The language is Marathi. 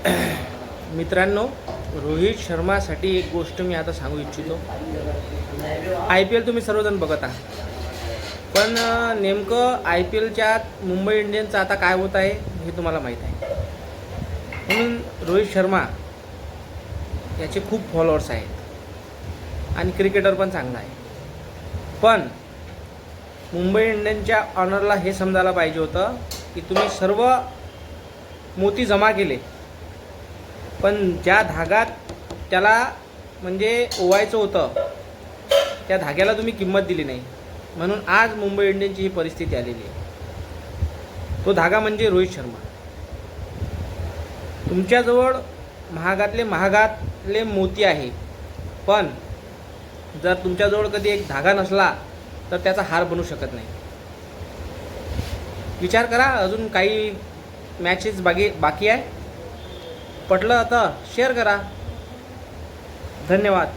मित्रांनो, रोहित शर्मासाठी एक गोष्ट मी आता सांगू इच्छितो. IPL तुम्ही सर्वजण बघत आहात, पण नेमकं IPLच्या मुंबई इंडियन्सचं आता काय होत आहे हे तुम्हाला माहीत आहे. म्हणून रोहित शर्मा याचे खूप फॉलोअर्स आहेत आणि क्रिकेटर पण चांगला आहे. पण मुंबई इंडियन्सच्या ऑनरला हे समजायला पाहिजे होतं की तुम्ही सर्व मोती जमा केले, पण ज्या धागात त्याला म्हणजे ओवायचं होतं त्या धाग्याला तुम्ही किंमत दिली नाही. म्हणून आज मुंबई इंडियन्सची ही परिस्थिती आलेली आहे. तो धागा म्हणजे रोहित शर्मा. तुमच्याजवळ महागातले मोती आहे, पण जर तुमच्याजवळ कधी एक धागा नसला तर त्याचा हार बनू शकत नाही. विचार करा. अजून काही मॅचेस बाकी आहे. पटलं तर शेअर करा. धन्यवाद.